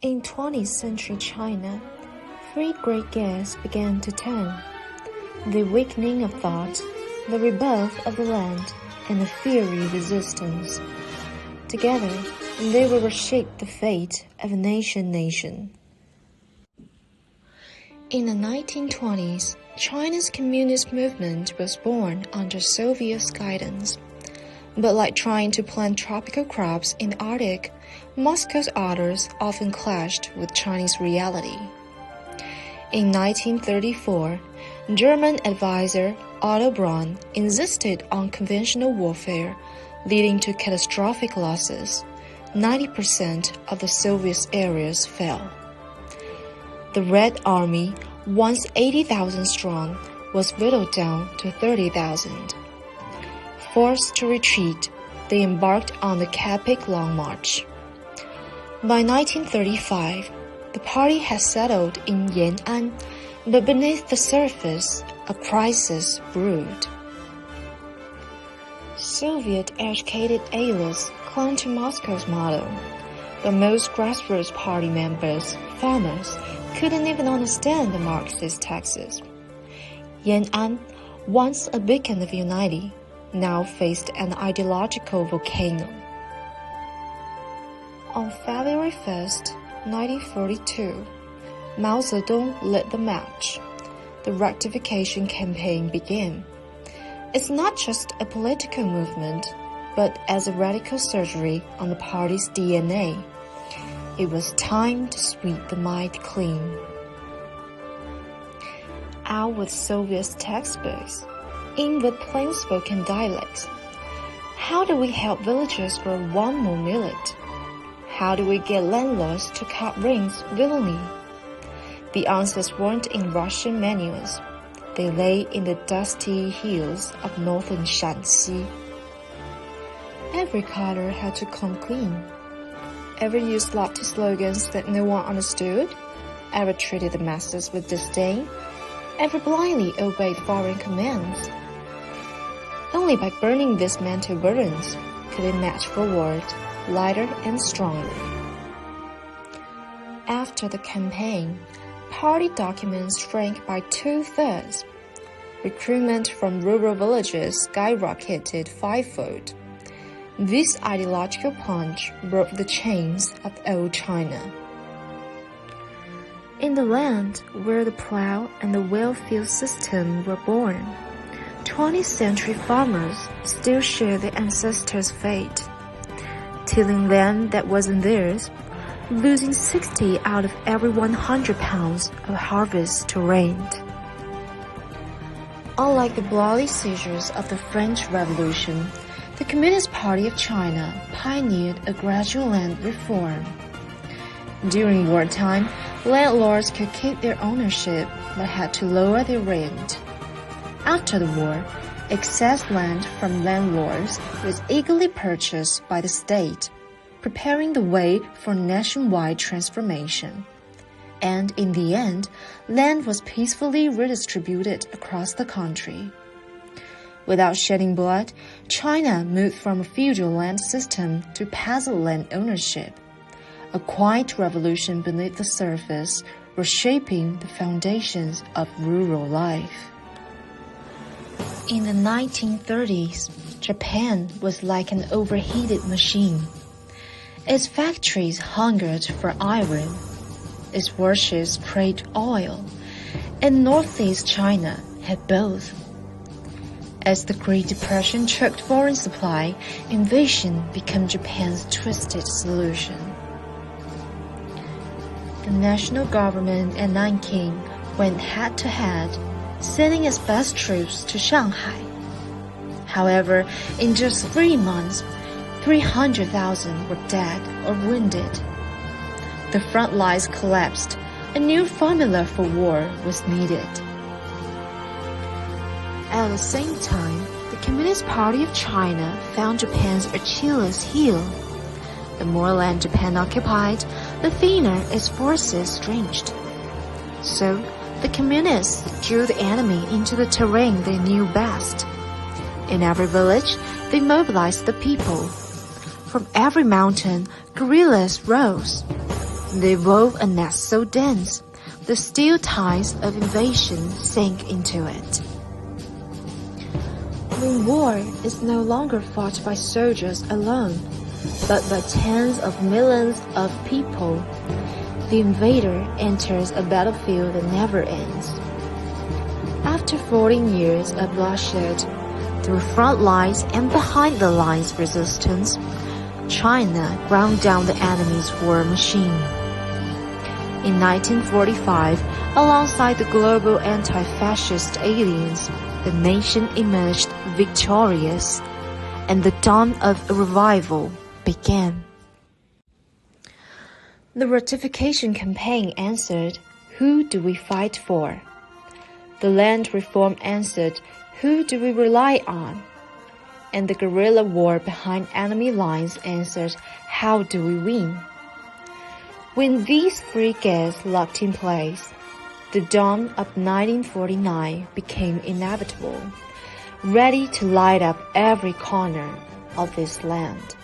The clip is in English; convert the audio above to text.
In 20th century China, three great gaps began to turn: the weakening of thought, the rebirth of the land, and the fiery resistance. Together, they will reshape the fate of a nation. In the 1920s, China's communist movement was born under Soviet guidance. But like trying to plant tropical crops in the Arctic, Moscow's orders often clashed with Chinese reality. In 1934, German advisor Otto Braun insisted on conventional warfare, leading to catastrophic losses. 90% of the Soviet areas fell. The Red Army, once 80,000 strong, was whittled down to 30,000. Forced to retreat, they embarked on the Capic Long March. By 1935, the party had settled in Yan'an, but beneath the surface, a crisis brewed. Soviet-educated elites clung to Moscow's motto, but most grassroots party members, farmers, couldn't even understand the Marxist texts. Yan'an, once a beacon of unity, now faced an ideological volcano. On February 1st, 1942, Mao Zedong led the march. The rectification campaign began. It's not just a political movement, but as a radical surgery on the party's DNA. It was time to sweep the mind clean. Out with Soviet textbooks, in with plain-spoken dialects. How do we help villagers grow one more millet? How do we get landlords to cut rents willingly? The answers weren't in Russian manuals. They lay in the dusty hills of northern Shanxi. Every carter had to come clean. Ever used lofty slogans that no one understood? Ever treated the masses with disdain? Ever blindly obeyed foreign commands? Only by burning these mental burdens could they march forward, lighter and stronger. After the campaign, party documents shrank by 2/3. Recruitment from rural villages skyrocketed fivefold. This ideological punch broke the chains of old China. In the land where the plow and the well-field system were born, 20th century farmers still share their ancestors' fate, tilling land that wasn't theirs, losing 60 out of every 100 pounds of harvest to rain. Unlike the bloody seizures of the French Revolution, the Communist Party of China pioneered a gradual land reform. During wartime, landlords could keep their ownership but had to lower their rent. After the war, excess land from landlords was eagerly purchased by the state, preparing the way for nationwide transformation. And in the end, land was peacefully redistributed across the country. Without shedding blood, China moved from a feudal land system to peasant land ownership. A quiet revolution beneath the surface, reshaping the foundations of rural life. In the 1930s, Japan was like an overheated machine. Its factories hungered for iron. Its warships craved oil. And Northeast China had both. As the Great Depression choked foreign supply, invasion became Japan's twisted solution. The national government at Nanking went head-to-head, sending its best troops to Shanghai. However, in just 3 months, 300,000 were dead or wounded. The front lines collapsed. A new formula for war was needed. At the same time, the Communist Party of China found Japan's Achilles heel. The more land Japan occupied, the thinner its forces stretched. So, the Communists drew the enemy into the terrain they knew best. In every village, they mobilized the people. From every mountain, guerrillas rose. They wove a net so dense, the steel ties of invasion sank into it. When war is no longer fought by soldiers alone, but by tens of millions of people, the invader enters a battlefield that never ends. After 14 years of bloodshed, through front lines and behind the lines resistance, China ground down the enemy's war machine. In 1945, alongside the global anti-fascist aliens, the nation emerged victorious, and the dawn of a revival began. The ratification campaign answered, "Who do we fight for?" The land reform answered, "Who do we rely on?" And the guerrilla war behind enemy lines answered, "How do we win?" When these three gates locked in place, the dawn of 1949 became inevitable, ready to light up every corner of this land.